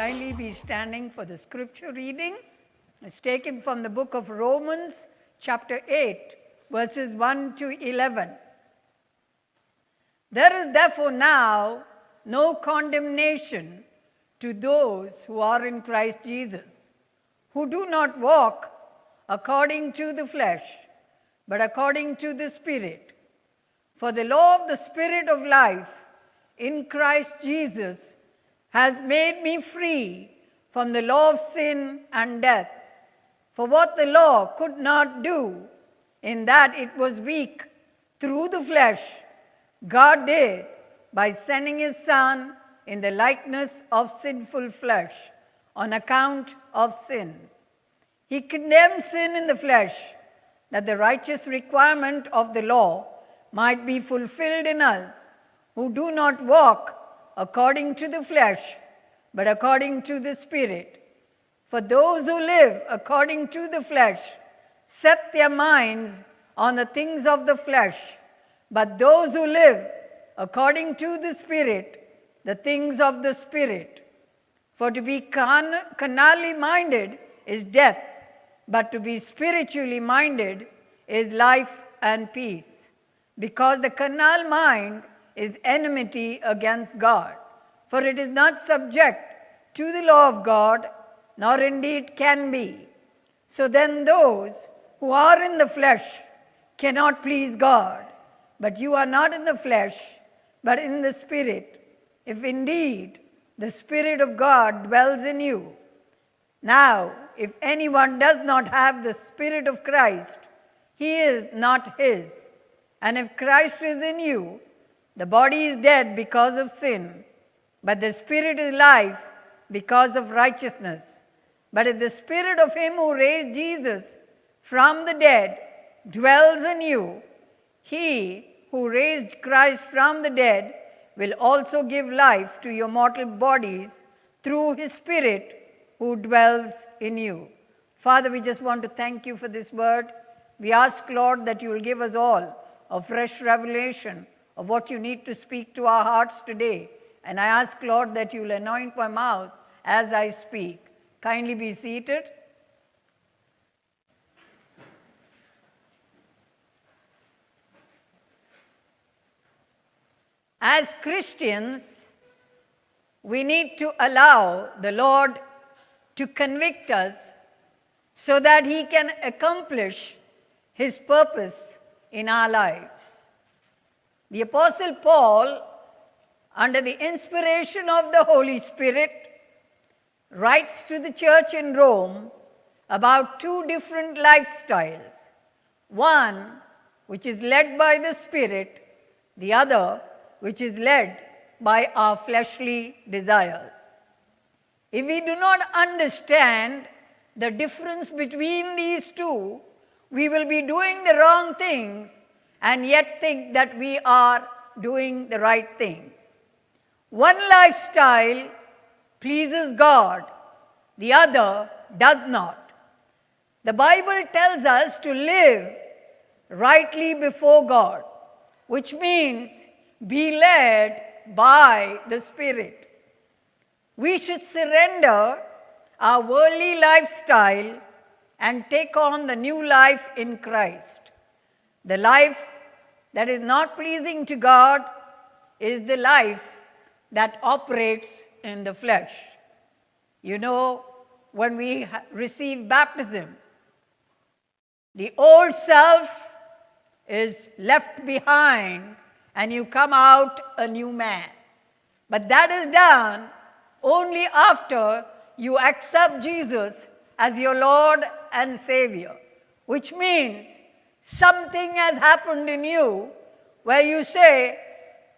kindly be standing for the scripture reading. It's taken from the book of Romans, chapter 8, verses 1 to 11. There is therefore now no condemnation to those who are in Christ Jesus, who do not walk according to the flesh, but according to the Spirit. For the law of the Spirit of life in Christ Jesus has made me free from the law of sin and death. For what the law could not do, in that it was weak through the flesh, God did by sending his Son in the likeness of sinful flesh on account of sin. He condemned sin in the flesh, that the righteous requirement of the law might be fulfilled in us, who do not walk according to the flesh, but according to the Spirit. For those who live according to the flesh set their minds on the things of the flesh, but those who live according to the Spirit, the things of the Spirit. For to be carnally minded is death, but to be spiritually minded is life and peace. Because the carnal mind is enmity against God, for it is not subject to the law of God, nor indeed can be. So then those who are in the flesh cannot please God. But you are not in the flesh, but in the Spirit, if indeed the Spirit of God dwells in you. Now, if anyone does not have the Spirit of Christ, he is not his. And if Christ is in you, the body is dead because of sin, but the Spirit is life because of righteousness. But if the Spirit of him who raised Jesus from the dead dwells in you, he who raised Christ from the dead will also give life to your mortal bodies through his Spirit who dwells in you. Father, we just want to thank you for this word. We ask, Lord, that you will give us all a fresh revelation of what you need to speak to our hearts today. And I ask, Lord, that you will anoint my mouth as I speak. Kindly be seated. As Christians, we need to allow the Lord to convict us so that he can accomplish his purpose in our lives. The Apostle Paul, under the inspiration of the Holy Spirit, writes to the church in Rome about two different lifestyles. One, which is led by the Spirit, the other, which is led by our fleshly desires. If we do not understand the difference between these two, we will be doing the wrong things and yet think that we are doing the right things. One lifestyle pleases God, the other does not. The Bible tells us to live rightly before God, which means be led by the Spirit. We should surrender our worldly lifestyle and take on the new life in Christ. The life that is not pleasing to God is the life that operates in the flesh. You know, when we receive baptism, the old self is left behind and you come out a new man. But that is done only after you accept Jesus as your Lord and Savior, which means something has happened in you where you say,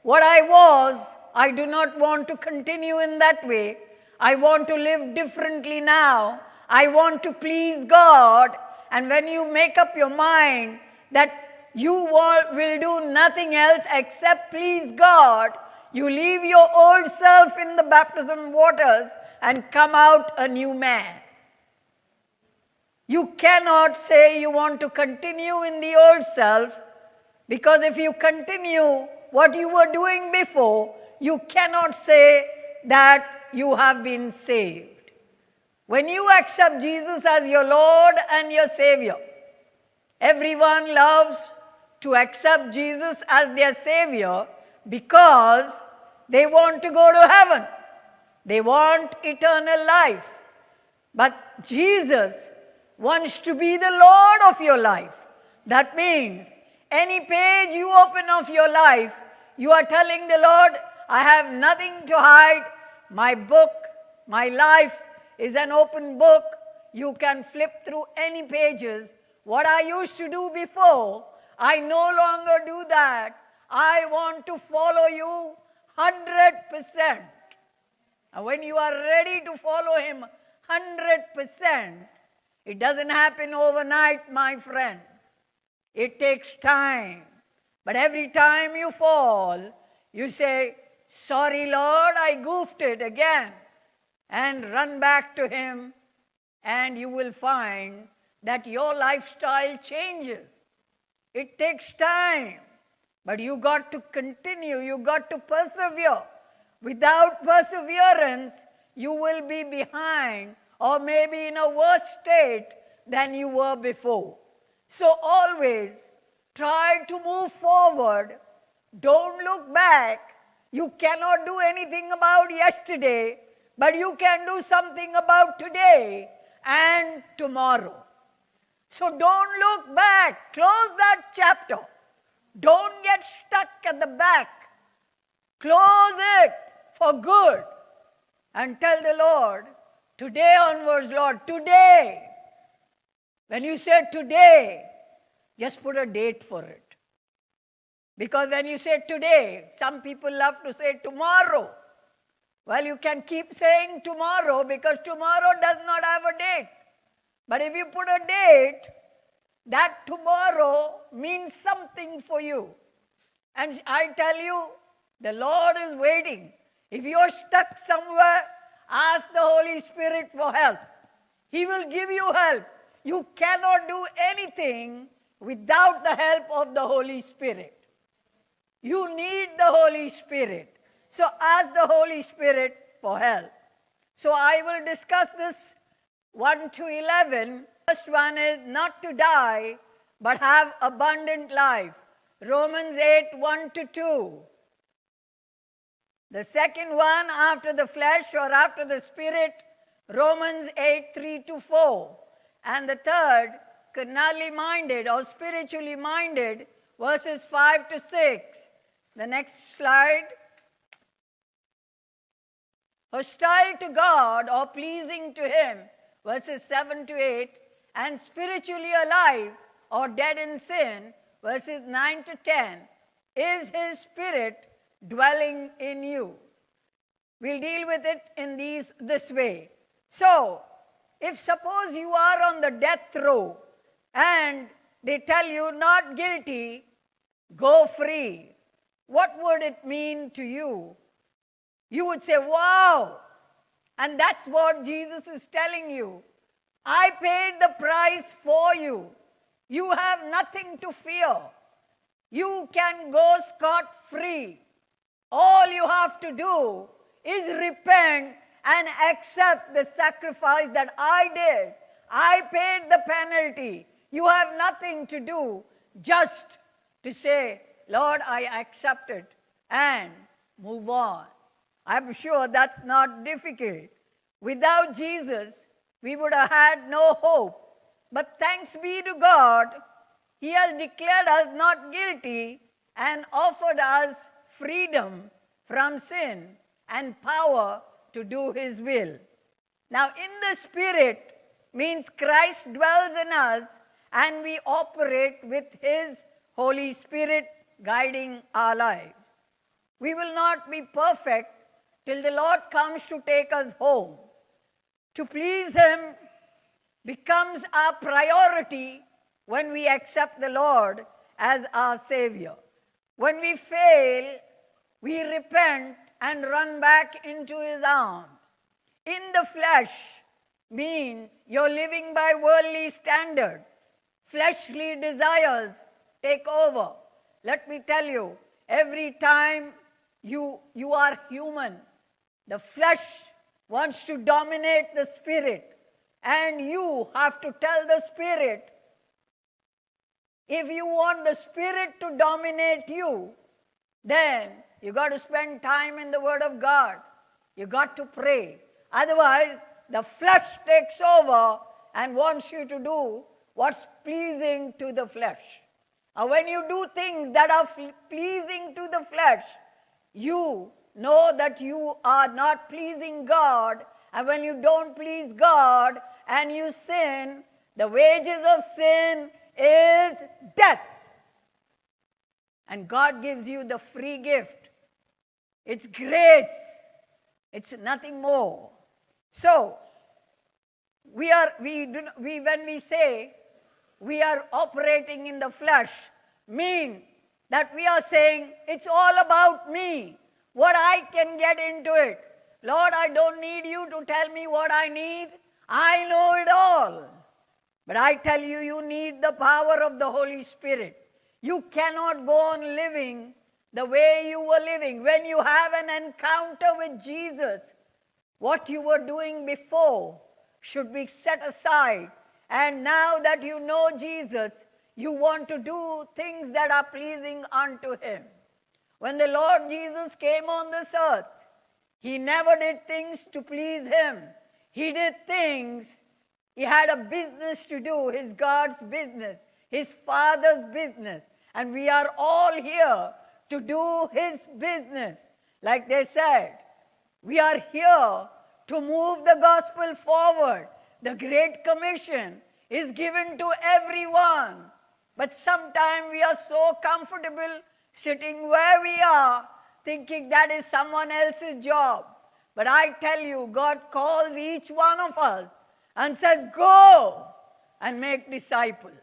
what I was, I do not want to continue in that way. I want to live differently now. I want to please God. And when you make up your mind that you will do nothing else except please God, you leave your old self in the baptism waters and come out a new man. You cannot say you want to continue in the old self, because if you continue what you were doing before, you cannot say that you have been saved. When you accept Jesus as your Lord and your Savior, everyone loves to accept Jesus as their Savior because they want to go to heaven. They want eternal life. But Jesus wants to be the Lord of your life. That means any page you open of your life, you are telling the Lord, I have nothing to hide. My book, my life is an open book. You can flip through any pages. What I used to do before, I no longer do that. I want to follow you 100%. And when you are ready to follow Him 100%, it doesn't happen overnight, my friend. It takes time. But every time you fall, you say, sorry, Lord, I goofed it again. And run back to Him, and you will find that your lifestyle changes. It takes time, but you got to continue. You got to persevere. Without perseverance, you will be behind or maybe in a worse state than you were before. So always try to move forward. Don't look back. You cannot do anything about yesterday, but you can do something about today and tomorrow. So don't look back. Close that chapter. Don't get stuck at the back. Close it for good and tell the Lord, today onwards, Lord, today. When you say today, just put a date for it. Because when you say today, some people love to say tomorrow. Well, you can keep saying tomorrow because tomorrow does not have a date. But if you put a date, that tomorrow means something for you. And I tell you, the Lord is waiting. If you're stuck somewhere, ask the Holy Spirit for help. He will give you help. You cannot do anything without the help of the Holy Spirit. You need the Holy Spirit. So ask the Holy Spirit for help. So I will discuss this 1 to 11. First one is not to die, but have abundant life. Romans 8, 1 to 2. The second one, after the flesh or after the spirit, Romans 8, 3 to 4. And the third, carnally minded or spiritually minded, verses 5 to 6. The next slide. Hostile to God or pleasing to Him, verses 7 to 8. And spiritually alive or dead in sin, verses 9 to 10. Is His Spirit dwelling in you? We'll deal with it in this way. So, if suppose you are on the death row and they tell you not guilty, go free, what would it mean to you? You would say, wow. And that's what Jesus is telling you. I paid the price for you. You have nothing to fear. You can go scot-free. All you have to do is repent and accept the sacrifice that I did. I paid the penalty. You have nothing to do, just to say, Lord, I accept it, and move on. I'm sure that's not difficult. Without Jesus, we would have had no hope. But thanks be to God, He has declared us not guilty and offered us freedom from sin and power to do His will. Now, in the Spirit means Christ dwells in us and we operate with His Holy Spirit guiding our lives. We will not be perfect till the Lord comes to take us home. To please Him becomes our priority when we accept the Lord as our Savior. When we fail, we repent and run back into His arms. In the flesh means you're living by worldly standards. Fleshly desires take over. Let me tell you, every time you are human, the flesh wants to dominate the spirit, and you have to tell the spirit, if you want the spirit to dominate you, then you got to spend time in the Word of God. You got to pray. Otherwise, the flesh takes over and wants you to do what's pleasing to the flesh. And when you do things that are pleasing to the flesh, you know that you are not pleasing God. And when you don't please God and you sin, the wages of sin is death. And God gives you the free gift. It's grace. It's nothing more. So, when we say we are operating in the flesh, means that we are saying it's all about me, what I can get into it. Lord, I don't need you to tell me what I need. I know it all. But I tell you, you need the power of the Holy Spirit. You cannot go on living the way you were living. When you have an encounter with Jesus, what you were doing before should be set aside. And now that you know Jesus, you want to do things that are pleasing unto Him. When the Lord Jesus came on this earth, He never did things to please Him. He did things, He had a business to do, His God's business, His Father's business. And we are all here to do His business. Like they said, we are here to move the gospel forward. The Great Commission is given to everyone. But sometimes we are so comfortable sitting where we are, thinking that is someone else's job. But I tell you, God calls each one of us and says, go and make disciples.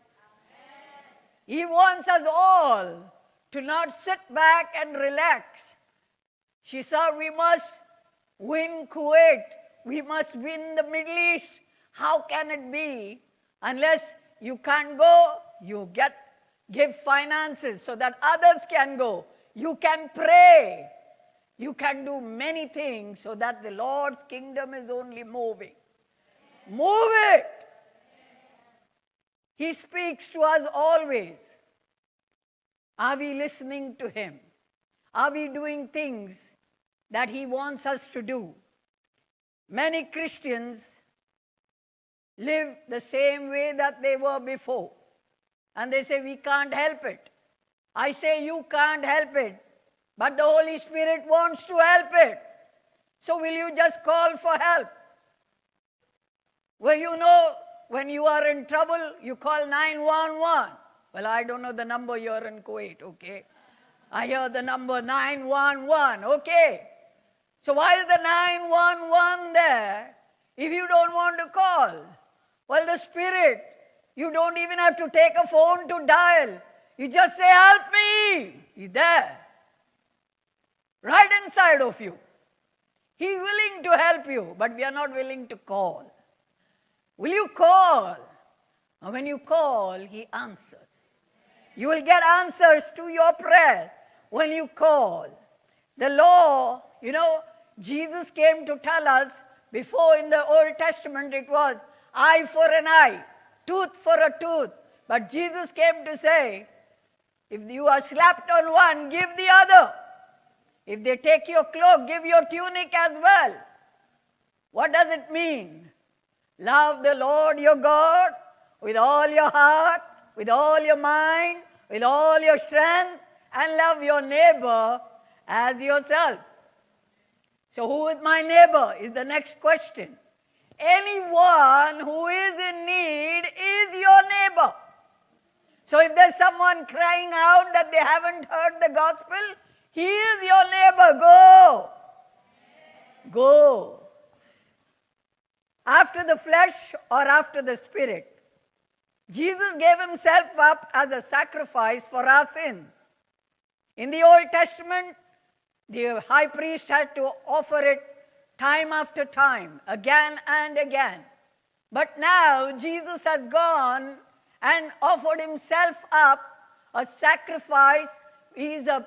He wants us all to not sit back and relax. She said, we must win Kuwait. We must win the Middle East. How can it be? Unless you can't go, you give finances so that others can go. You can pray. You can do many things so that the Lord's kingdom is only moving. Move it. He speaks to us always. Are we listening to Him? Are we doing things that He wants us to do? Many Christians live the same way that they were before. And they say, we can't help it. I say, you can't help it. But the Holy Spirit wants to help it. So will you just call for help? Well, you know, when you are in trouble, you call 911. Well, I don't know the number here in Kuwait, okay? I hear the number 911, okay? So why is the 911 there if you don't want to call? Well, the Spirit, you don't even have to take a phone to dial. You just say, help me. He's there. Right inside of you. He's willing to help you, but we are not willing to call. Will you call? And when you call, He answers. You will get answers to your prayer when you call. The law, Jesus came to tell us, before in the Old Testament it was eye for an eye, tooth for a tooth. But Jesus came to say, if you are slapped on one, give the other. If they take your cloak, give your tunic as well. What does it mean? Love the Lord your God with all your heart, with all your mind, with all your strength, and love your neighbor as yourself. So who is my neighbor is the next question. Anyone who is in need is your neighbor. So if there's someone crying out that they haven't heard the gospel, he is your neighbor. Go. Go. After the flesh or after the spirit? Jesus gave Himself up as a sacrifice for our sins. In the Old Testament, the high priest had to offer it time after time, again and again. But now Jesus has gone and offered Himself up, a sacrifice. He is a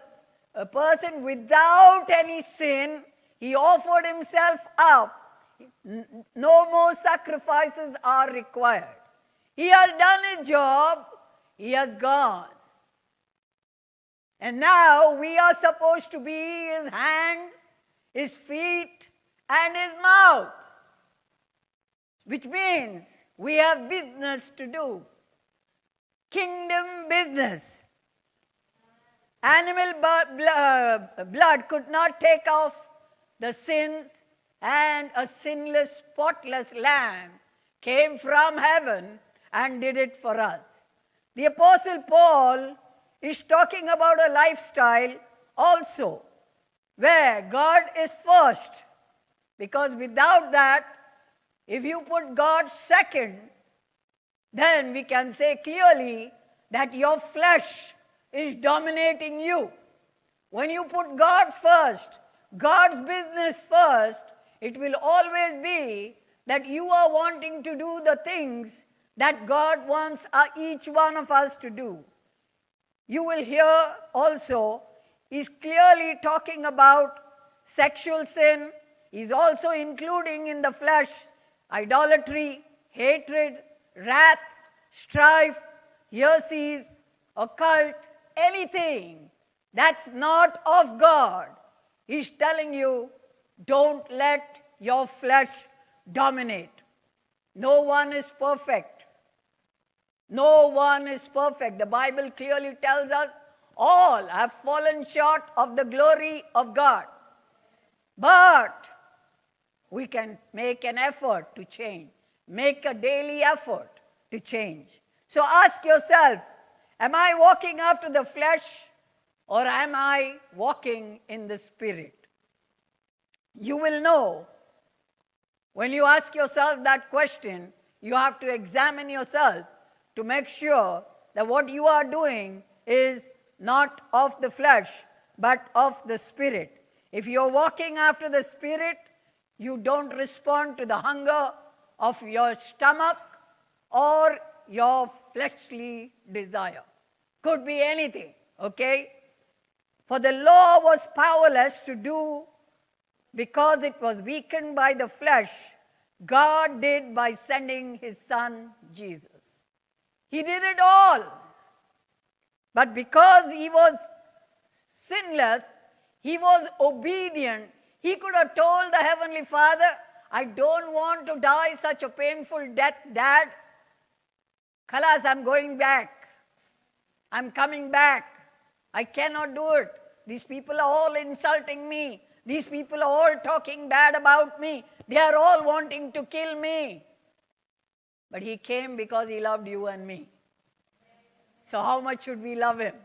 person without any sin. He offered Himself up. No more sacrifices are required. He has done his job. He has gone. And now we are supposed to be his hands, his feet, and his mouth. Which means we have business to do. Kingdom business. Animal blood could not take off the sins, and a sinless, spotless lamb came from heaven and did it for us. The Apostle Paul is talking about a lifestyle also, where God is first. Because without that, if you put God second, then we can say clearly that your flesh is dominating you. When you put God first, God's business first, it will always be that you are wanting to do the things that God wants each one of us to do. You will hear also, he's clearly talking about sexual sin. He's also including in the flesh idolatry, hatred, wrath, strife, heresies, occult, anything that's not of God. He's telling you, don't let your flesh dominate. No one is perfect. No one is perfect. The Bible clearly tells us all have fallen short of the glory of God. But we can make an effort to change. Make a daily effort to change. So ask yourself, am I walking after the flesh or am I walking in the Spirit? You will know. When you ask yourself that question, you have to examine yourself to make sure that what you are doing is not of the flesh, but of the Spirit. If you're walking after the Spirit, you don't respond to the hunger of your stomach or your fleshly desire. Could be anything, okay? For the law was powerless to do because it was weakened by the flesh. God did by sending his Son, Jesus. He did it all. But because he was sinless, he was obedient. He could have told the Heavenly Father, I don't want to die such a painful death, Dad. Khalas, I'm going back. I'm coming back. I cannot do it. These people are all insulting me. These people are all talking bad about me. They are all wanting to kill me. But he came because he loved you and me. So how much should we love him?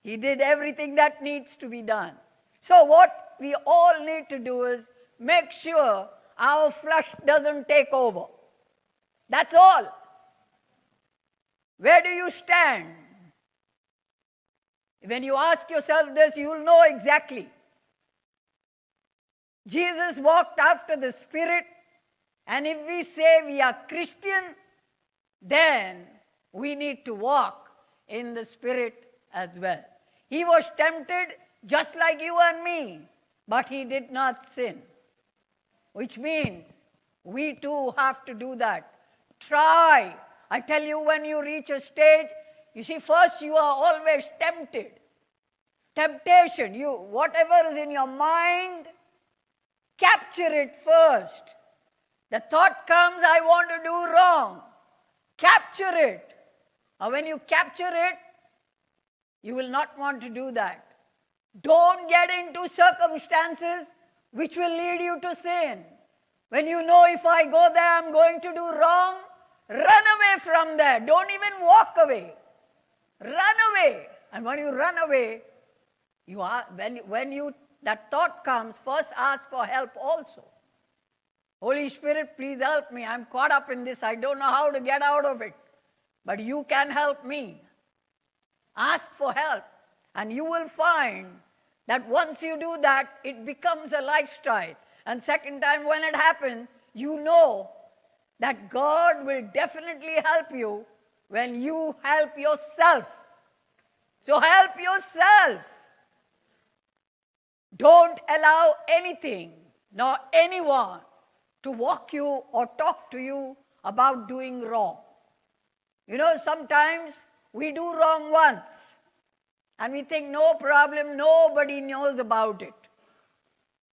He did everything that needs to be done. So what we all need to do is make sure our flesh doesn't take over. That's all. Where do you stand? When you ask yourself this, you'll know exactly. Jesus walked after the Spirit, and if we say we are Christian, then we need to walk in the Spirit as well. He was tempted just like you and me, but he did not sin. Which means we too have to do that. Try. I tell you, when you reach a stage, you see, first you are always tempted. Temptation, whatever is in your mind, capture it first. The thought comes, I want to do wrong. Capture it. And when you capture it, you will not want to do that. Don't get into circumstances which will lead you to sin. When you know, if I go there, I'm going to do wrong, run away from there. Don't even walk away. Run away. And when you run away, that thought comes, first ask for help also. Holy Spirit, please help me. I'm caught up in this. I don't know how to get out of it. But you can help me. Ask for help. And you will find that once you do that, it becomes a lifestyle. And second time when it happens, you know that God will definitely help you when you help yourself. So help yourself. Don't allow anything nor anyone to walk you or talk to you about doing wrong. You know, sometimes we do wrong once and we think no problem, nobody knows about it.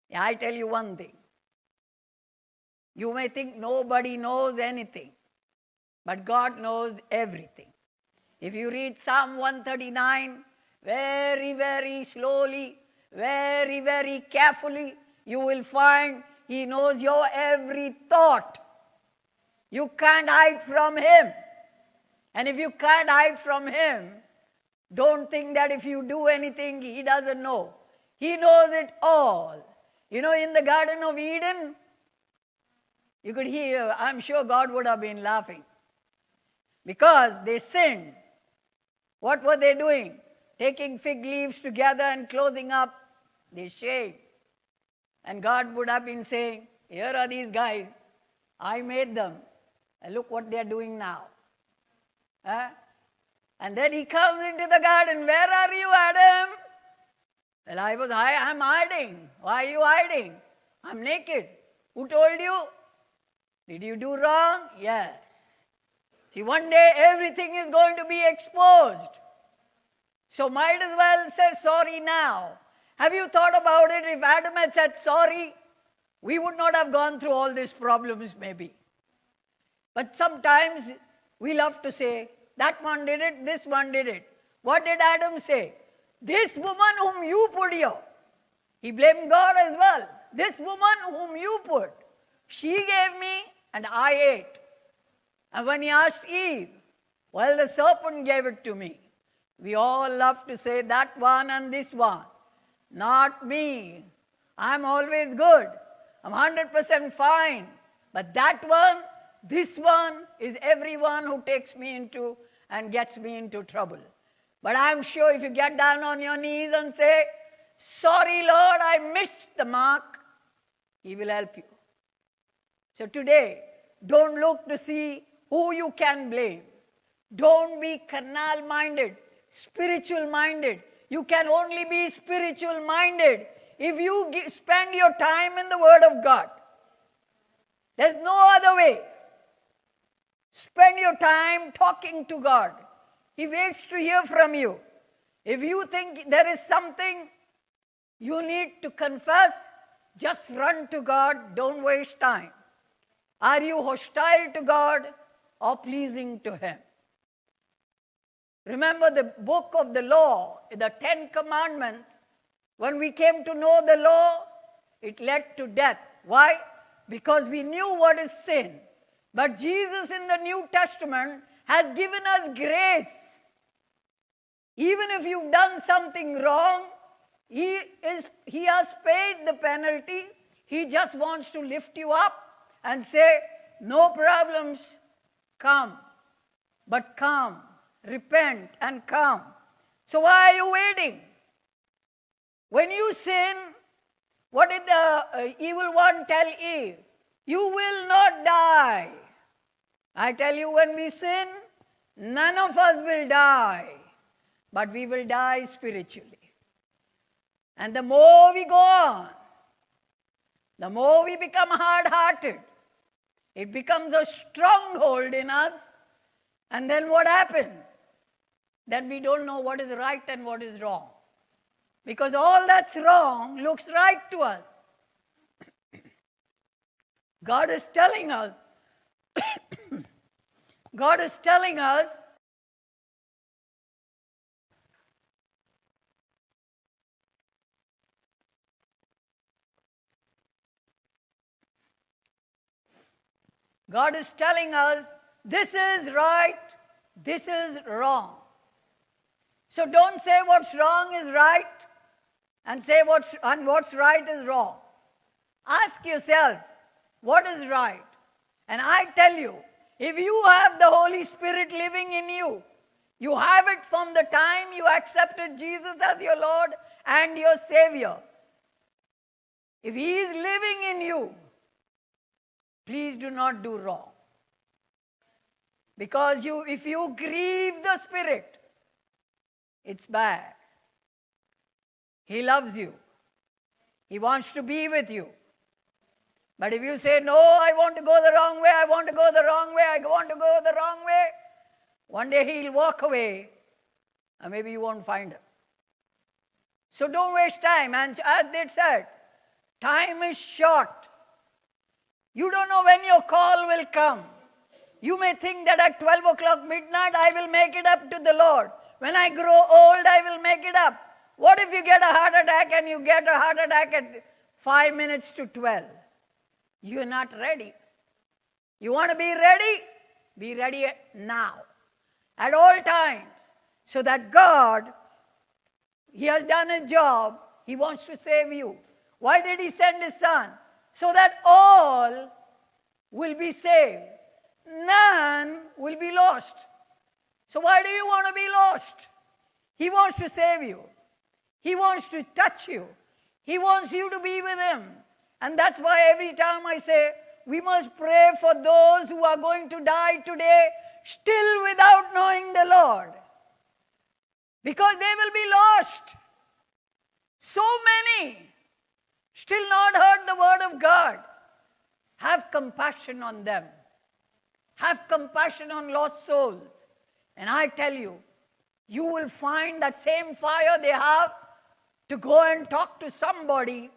Yeah, I tell you one thing. You may think nobody knows anything, but God knows everything. If you read Psalm 139 very, very slowly, very, very carefully, you will find He knows your every thought. You can't hide from Him. And if you can't hide from Him, don't think that if you do anything, He doesn't know. He knows it all. You know, in the Garden of Eden, you could hear, I'm sure God would have been laughing. Because they sinned. What were they doing? Taking fig leaves together and closing up the shade. And God would have been saying, here are these guys. I made them. And look what they're doing now. Huh? And then He comes into the garden. Where are you, Adam? Well, I'm hiding. Why are you hiding? I'm naked. Who told you? Did you do wrong? Yes. See, one day everything is going to be exposed. So might as well say sorry now. Have you thought about it? If Adam had said sorry, we would not have gone through all these problems maybe. But sometimes we love to say, that one did it, this one did it. What did Adam say? This woman whom you put here. He blamed God as well. This woman whom you put, she gave me and I ate. And when he asked Eve, well, the serpent gave it to me. We all love to say that one and this one. Not me. I'm always good. I'm 100% fine. But that one, this one is everyone who takes me into and gets me into trouble. But I'm sure if you get down on your knees and say, sorry, Lord, I missed the mark, He will help you. So today, don't look to see who you can blame. Don't be carnal-minded, spiritual-minded. You can only be spiritual-minded if you spend your time in the Word of God. There's no other way. Spend your time talking to God. He waits to hear from you. If you think there is something you need to confess, just run to God. Don't waste time. Are you hostile to God or pleasing to Him? Remember the book of the law, the 10 Commandments. When we came to know the law, it led to death. Why? Because we knew what is sin. But Jesus in the New Testament has given us grace. Even if you've done something wrong, He has paid the penalty. He just wants to lift you up and say, no problems, come. But come, repent and come. So why are you waiting? When you sin, what did the evil one tell Eve? You will not die. I tell you, when we sin, none of us will die, but we will die spiritually. And the more we go on, the more we become hard-hearted. It becomes a stronghold in us. And then what happens? Then we don't know what is right and what is wrong. Because all that's wrong looks right to us. God is telling us, God is telling us, God is telling us, this is right, this is wrong. So don't say what's wrong is right and say what's right is wrong. Ask yourself, what is right? And I tell you, if you have the Holy Spirit living in you, you have it from the time you accepted Jesus as your Lord and your Savior. If He is living in you, please do not do wrong. Because if you grieve the Spirit, it's bad. He loves you. He wants to be with you. But if you say, no, I want to go the wrong way, I want to go the wrong way, I want to go the wrong way, one day he'll walk away and maybe you won't find him. So don't waste time. And as they said, time is short. You don't know when your call will come. You may think that at 12 o'clock midnight, I will make it up to the Lord. When I grow old, I will make it up. What if you get a heart attack and you get a heart attack at 5 minutes to 12? You're not ready. You want to be ready? Be ready now. At all times. So that God, He has done a job. He wants to save you. Why did He send His Son? So that all will be saved. None will be lost. So why do you want to be lost? He wants to save you. He wants to touch you. He wants you to be with Him. And that's why every time I say, we must pray for those who are going to die today, still without knowing the Lord. Because they will be lost. So many still not heard the word of God. Have compassion on them. Have compassion on lost souls. And I tell you, you will find that same fire they have to go and talk to somebody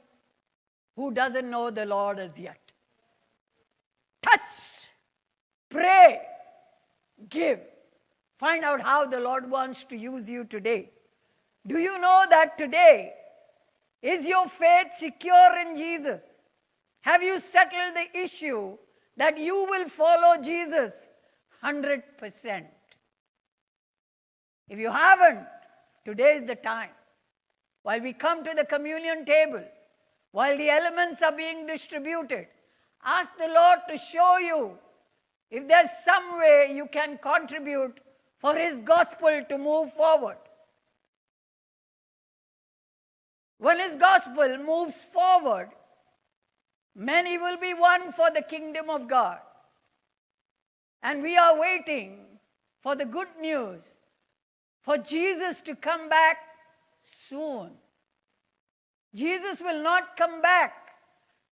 who doesn't know the Lord as yet. Touch, pray, give. Find out how the Lord wants to use you today. Do you know that today, is your faith secure in Jesus? Have you settled the issue that you will follow Jesus 100%? If you haven't, today is the time. While we come to the communion table, while the elements are being distributed, ask the Lord to show you if there's some way you can contribute for His gospel to move forward. When His gospel moves forward, many will be won for the kingdom of God. And we are waiting for the good news, for Jesus to come back soon. Jesus will not come back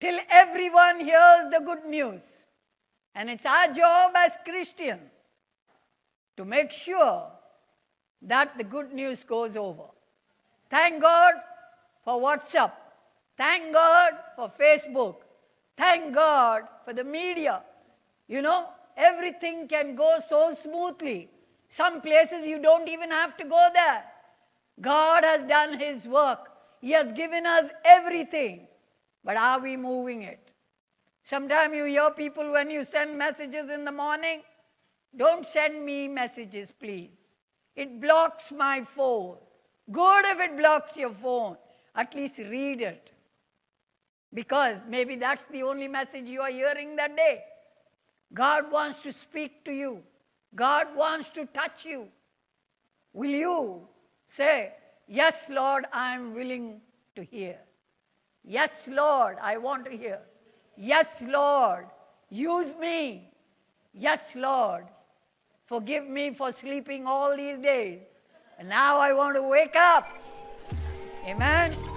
till everyone hears the good news. And it's our job as Christians to make sure that the good news goes over. Thank God for WhatsApp. Thank God for Facebook. Thank God for the media. You know, everything can go so smoothly. Some places you don't even have to go there. God has done His work. He has given us everything. But are we moving it? Sometimes you hear people when you send messages in the morning, don't send me messages, please. It blocks my phone. Good if it blocks your phone. At least read it. Because maybe that's the only message you are hearing that day. God wants to speak to you. God wants to touch you. Will you say, yes, Lord, I am willing to hear. Yes, Lord, I want to hear. Yes, Lord, use me. Yes, Lord, forgive me for sleeping all these days. And now I want to wake up. Amen.